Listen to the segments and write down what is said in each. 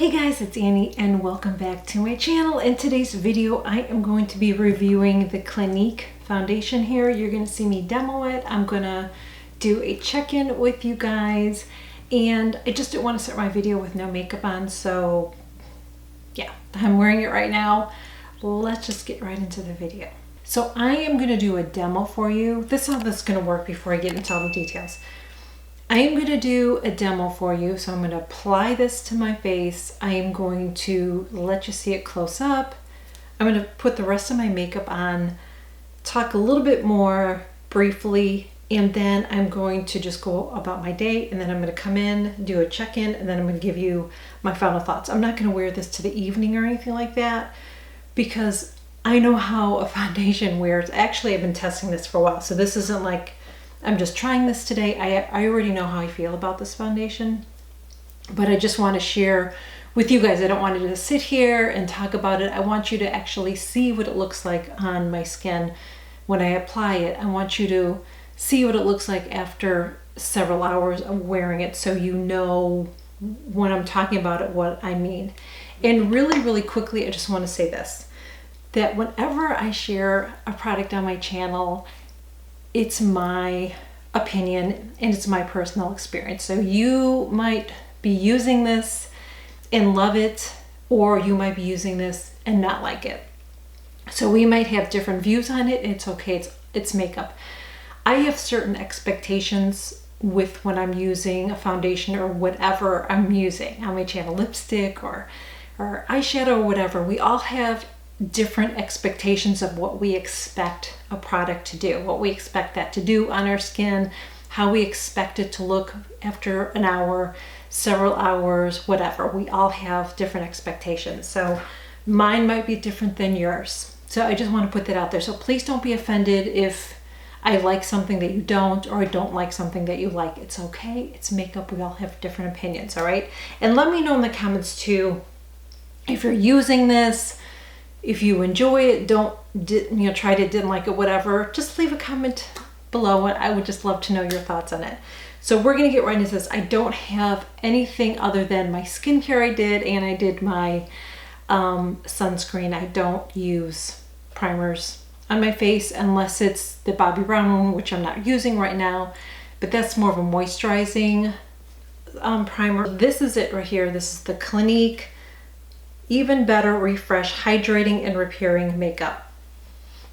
Hey guys, it's Annie and welcome back to my channel. In today's video, I am going to be reviewing the Clinique foundation here. You're going to see me demo it. I'm going to do a check-in with you guys, and I just didn't want to start my video with no makeup on, so yeah, I'm wearing it right now. Let's just get right into the video. So I am going to do a demo for you. This is how this is going to work before I get into all the details. I am going to do a demo for you, so I'm going to apply this to my face. I am going to let you see it close up. I'm going to put the rest of my makeup on, talk a little bit more briefly, and then I'm going to just go about my day, and then I'm going to come in, do a check-in, and then I'm going to give you my final thoughts. I'm not going to wear this to the evening or anything like that because I know how a foundation wears. Actually, I've been testing this for a while, so this isn't like I'm just trying this today. I already know how I feel about this foundation, but I just want to share with you guys. I don't want to just sit here and talk about it. I want you to actually see what it looks like on my skin when I apply it. I want you to see what it looks like after several hours of wearing it, so you know when I'm talking about it what I mean. And really quickly, I just want to say this, that whenever I share a product on my channel, it's my opinion and it's my personal experience. So you might be using this and love it, or you might be using this and not like it. So we might have different views on it. It's okay, it's makeup. I have certain expectations with when I'm using a foundation or whatever I'm using on my channel, lipstick or eyeshadow or whatever. We all have different expectations of what we expect a product to do, what we expect that to do on our skin, how we expect it to look after an hour, several hours, whatever. We all have different expectations. So mine might be different than yours. So I just want to put that out there. So please don't be offended if I like something that you don't, or I don't like something that you like. It's okay. It's makeup. We all have different opinions, all right? And let me know in the comments too, if you're using this, if you enjoy it, tried it, didn't like it, whatever, just leave a comment below it. I would just love to know your thoughts on it. So we're gonna get right into this. I don't have anything other than my skincare I did, and I did my sunscreen. I don't use primers on my face unless it's the Bobbi Brown one, which I'm not using right now, but that's more of a moisturizing primer. This is it right here. This is the Clinique Even Better Refresh Hydrating and Repairing Makeup.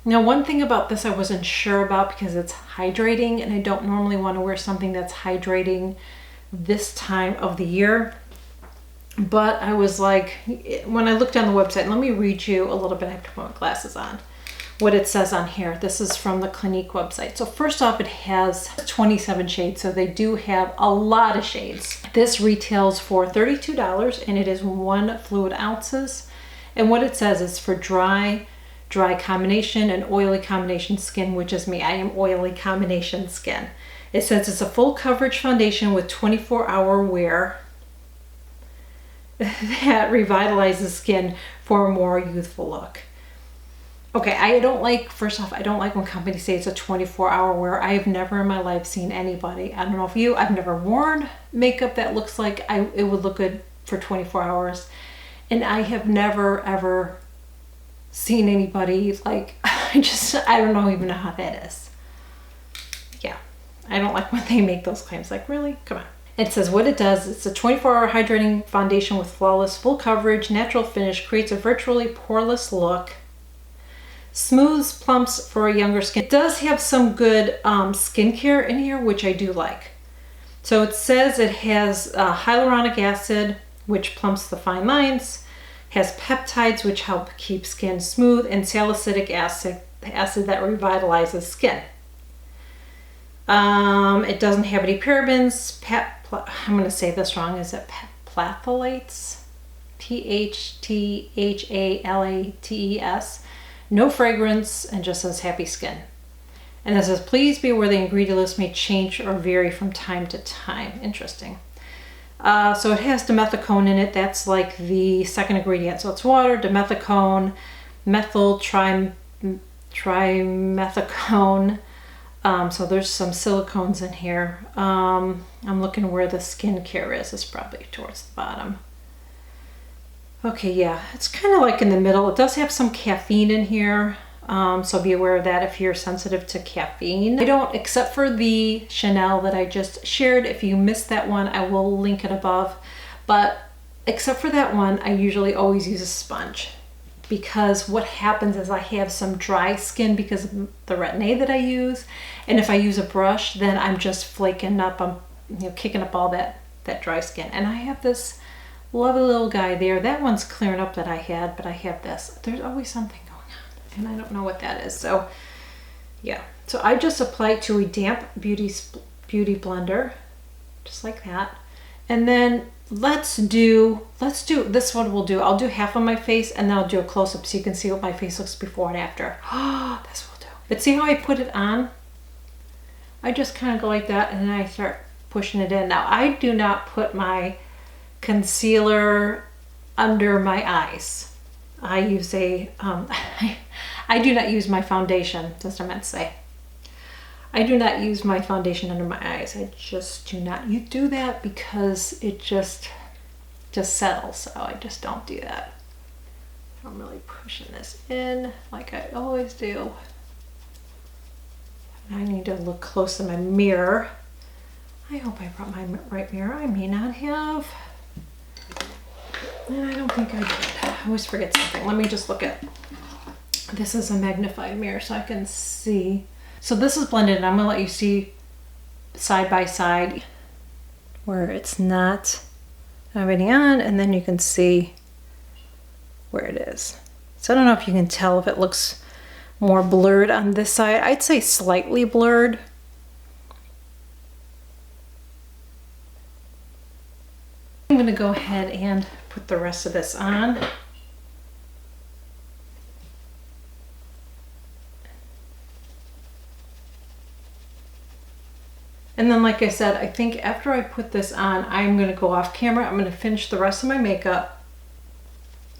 Now, one thing about this I wasn't sure about because it's hydrating, and I don't normally want to wear something that's hydrating this time of the year. But I was like, when I looked on the website, let me read you a little bit. I have to put my glasses on. What it says on here. This is from the Clinique website. So first off, it has 27 shades, so they do have a lot of shades. This retails for $32, and it is 1 fluid ounces. And what it says is for dry combination and oily combination skin, which is me. I am oily combination skin. It says it's a full coverage foundation with 24-hour wear that revitalizes skin for a more youthful look. Okay, I don't like, first off, I don't like when companies say it's a 24-hour wear. I have never in my life seen anybody, I don't know if you, I've never worn makeup that looks like it would look good for 24 hours. And I have never, ever seen anybody like, I don't know even know how that is. Yeah, I don't like when they make those claims. Like, really? Come on. It says what it does, it's a 24-hour hydrating foundation with flawless full coverage, natural finish, creates a virtually poreless look. Smooths, plumps for a younger skin. It does have some good skincare in here, which I do like. So it says it has hyaluronic acid, which plumps the fine lines, has peptides, which help keep skin smooth, and salicylic acid that revitalizes skin. It doesn't have any parabens. I'm going to say this wrong. Is it phthalates? Phthalates. No fragrance, and just says happy skin. And it says, please be aware the ingredient list may change or vary from time to time. Interesting. So it has dimethicone in it. That's like the second ingredient. So it's water, dimethicone, methyl trimethicone. So there's some silicones in here. I'm looking where the skincare is. It's probably towards the bottom. Okay, yeah, it's kind of like in the middle. It does have some caffeine in here, so be aware of that if you're sensitive to caffeine. I don't, except for the Chanel that I just shared. If you missed that one, I will link it above. But except for that one, I usually always use a sponge, because what happens is I have some dry skin because of the Retin-A that I use. And if I use a brush, then I'm just flaking up, I'm kicking up all that dry skin. And I have this lovely little guy there. That one's clearing up that I had, but I have this. There's always something going on, and I don't know what that is. So yeah, so I just apply it to a damp beauty blender, just like that. And then let's do this one. I'll do half of my face, and then I'll do a close-up so you can see what my face looks before and after. Oh, this will do. But see how I put it on? I just kind of go like that, and then I start pushing it in. Now, I do not put my concealer under my eyes. I use a, I do not use my foundation, that's what I meant to say. I do not use my foundation under my eyes. I just do not do that because it just settles. So I just don't do that. I'm really pushing this in like I always do. I need to look close in my mirror. I hope I brought my right mirror. I may not have. And I don't think I did. I always forget something. Let me just look at, this is a magnified mirror so I can see. So this is blended, and I'm gonna let you see side by side where it's not already on, and then you can see where it is. So I don't know if you can tell if it looks more blurred on this side. I'd say slightly blurred. I'm gonna go ahead and put the rest of this on. And then, like I said, I think after I put this on, I'm gonna go off camera. I'm gonna finish the rest of my makeup.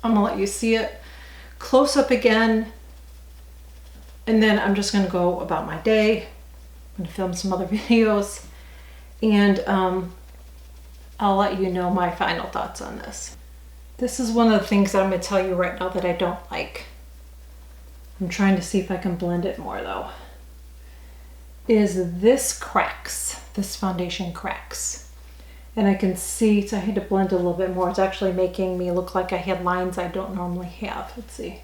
I'm gonna let you see it close up again. And then I'm just gonna go about my day. I'm gonna film some other videos. And I'll let you know my final thoughts on this. This is one of the things that I'm gonna tell you right now that I don't like. I'm trying to see if I can blend it more though. Is this cracks, this foundation cracks. And I can see, so I had to blend it a little bit more. It's actually making me look like I had lines I don't normally have. Let's see.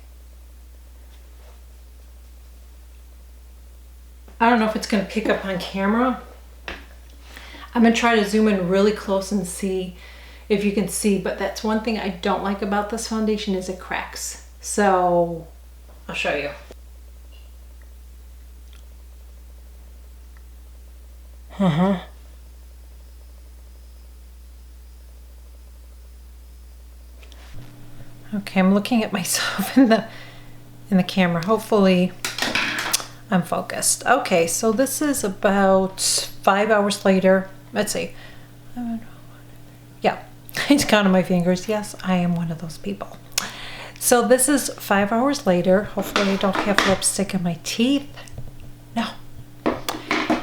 I don't know if it's gonna pick up on camera. I'm gonna try to zoom in really close and see if you can see, but that's one thing I don't like about this foundation is it cracks. So I'll show you. Okay, I'm looking at myself in the camera. Hopefully I'm focused. Okay, so this is about 5 hours later. Let's see. Yeah, I just counted my fingers. Yes, I am one of those people. So this is 5 hours later. Hopefully I don't have lipstick in my teeth. No.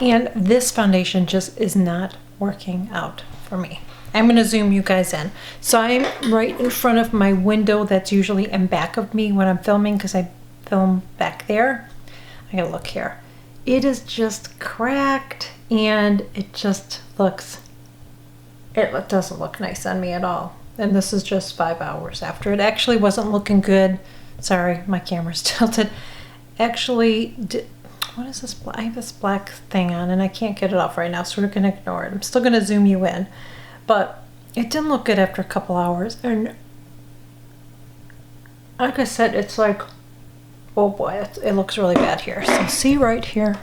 And this foundation just is not working out for me. I'm going to zoom you guys in. So I'm right in front of my window that's usually in back of me when I'm filming because I film back there. I gotta look here. It is just cracked and it just looks, it doesn't look nice on me at all. And this is just 5 hours after. It actually wasn't looking good. Sorry, my camera's tilted. Actually, what is this? I have this black thing on and I can't get it off right now, so we're gonna ignore it. I'm still gonna zoom you in. But it didn't look good after a couple hours. And like I said, it's like, oh boy, it looks really bad here. So see right here.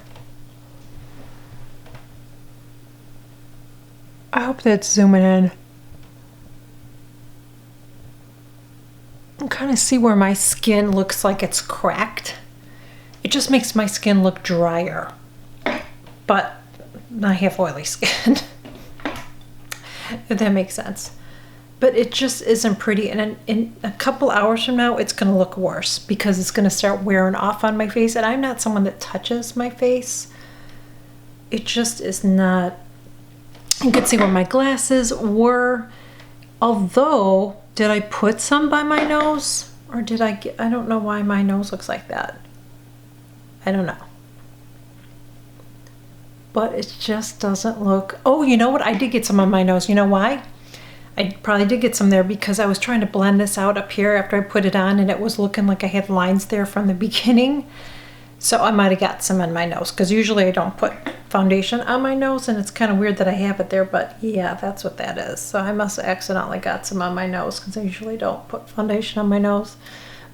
I hope that's zooming in. You can kind of see where my skin looks like it's cracked. It just makes my skin look drier. But I have oily skin. If that makes sense. But it just isn't pretty, and in a couple hours from now it's going to look worse because it's going to start wearing off on my face, and I'm not someone that touches my face. It just is not. You can see where my glasses were, although Did I put some by my nose? Or did I get, I don't know why my nose looks like that. I don't know. But it just doesn't look, oh, you know what? I did get some on my nose. You know why? I probably did get some there because I was trying to blend this out up here after I put it on and it was looking like I had lines there from the beginning. So I might have got some on my nose because usually I don't put foundation on my nose and it's kind of weird that I have it there, but yeah, that's what that is. So I must have accidentally got some on my nose because I usually don't put foundation on my nose.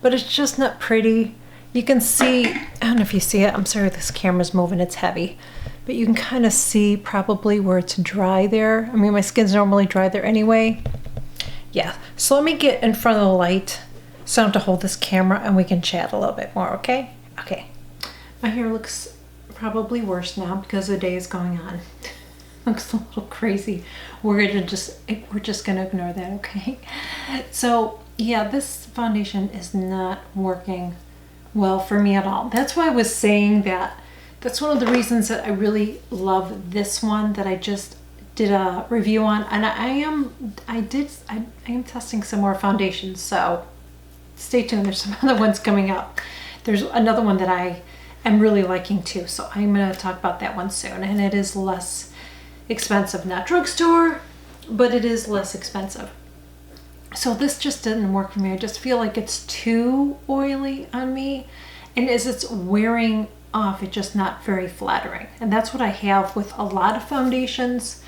But it's just not pretty. You can see, I don't know if you see it, I'm sorry this camera's moving, it's heavy. But you can kind of see probably where it's dry there. I mean, my skin's normally dry there anyway. Yeah, so let me get in front of the light so I don't have to hold this camera and we can chat a little bit more, okay? Okay. My hair looks probably worse now because the day is going on. Looks a little crazy. We're just gonna ignore that, okay? So yeah, this foundation is not working well for me at all. That's why I was saying that. That's one of the reasons that I really love this one that I just did a review on, and I am testing some more foundations, so stay tuned. There's some other ones coming up. There's another one that I am really liking too, so I'm going to talk about that one soon, and it is less expensive, not drugstore, but it is less expensive. So this just didn't work for me. I just feel like it's too oily on me, and as it's wearing off, it's just not very flattering. And that's what I have with a lot of foundations.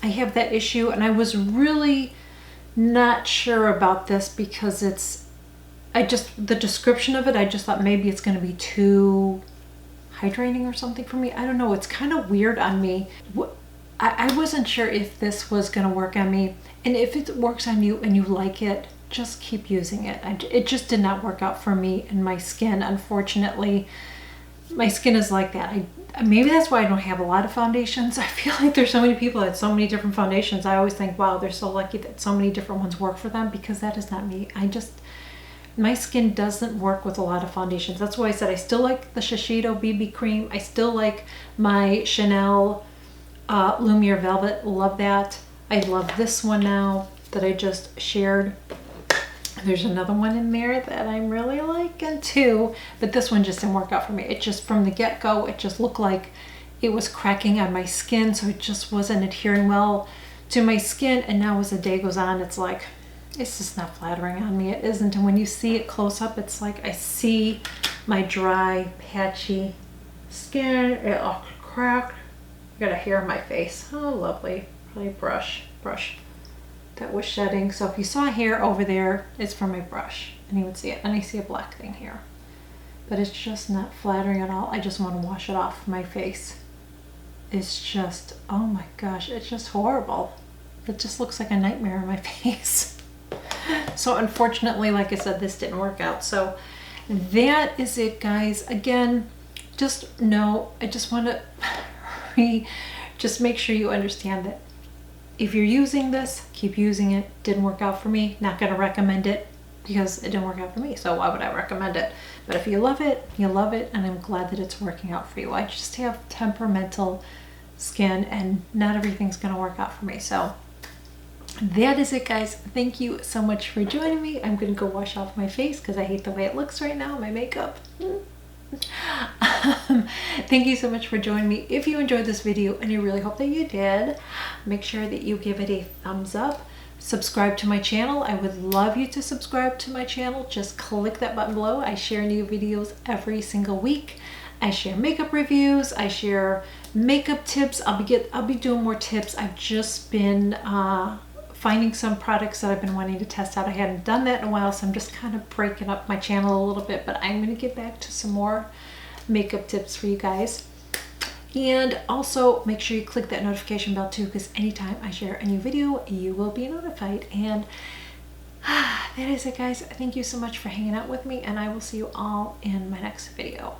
I have that issue, and I was really not sure about this because the description of it, I just thought maybe it's going to be too hydrating or something for me. I don't know. It's kind of weird on me. I wasn't sure if this was going to work on me, and if it works on you and you like it, just keep using it. It just did not work out for me and my skin, unfortunately. My skin is like that. Maybe that's why I don't have a lot of foundations. I feel like there's so many people that have so many different foundations. I always think, wow, they're so lucky that so many different ones work for them, because that is not me. My skin doesn't work with a lot of foundations. That's why I said I still like the Shiseido BB cream. I still like my Chanel Lumiere Velvet. Love that. I love this one now that I just shared. There's another one in there that I'm really liking too, but this one just didn't work out for me. It just, from the get-go, it just looked like it was cracking on my skin, so it just wasn't adhering well to my skin. And now as the day goes on, it's like, it's just not flattering on me. It isn't. And when you see it close up, it's like I see my dry, patchy skin. It all cracked. I got a hair on my face. Oh, lovely. Probably brush. That was shedding. So if you saw hair over there, it's from my brush, and you would see it. And I see a black thing here, but it's just not flattering at all. I just want to wash it off my face. It's just, oh my gosh, it's just horrible. It just looks like a nightmare on my face. So unfortunately, like I said, this didn't work out. So that is it, guys. Again, just know, I just want to just make sure you understand that if you're using this, keep using it. Didn't work out for me. Not going to recommend it because it didn't work out for me. So why would I recommend it? But if you love it, you love it. And I'm glad that it's working out for you. I just have temperamental skin and not everything's going to work out for me. So that is it, guys. Thank you so much for joining me. I'm going to go wash off my face because I hate the way it looks right now, my makeup. Thank you so much for joining me. If you enjoyed this video, and I really hope that you did, make sure that you give it a thumbs up. Subscribe to my channel. I would love you to subscribe to my channel. Just click that button below. I share new videos every single week. I share makeup reviews. I share makeup tips. I'll be doing more tips. I've just been finding some products that I've been wanting to test out. I hadn't done that in a while, so I'm just kind of breaking up my channel a little bit, but I'm going to get back to some more makeup tips for you guys. And also make sure you click that notification bell too, because anytime I share a new video, you will be notified. And that is it, guys. Thank you so much for hanging out with me, and I will see you all in my next video.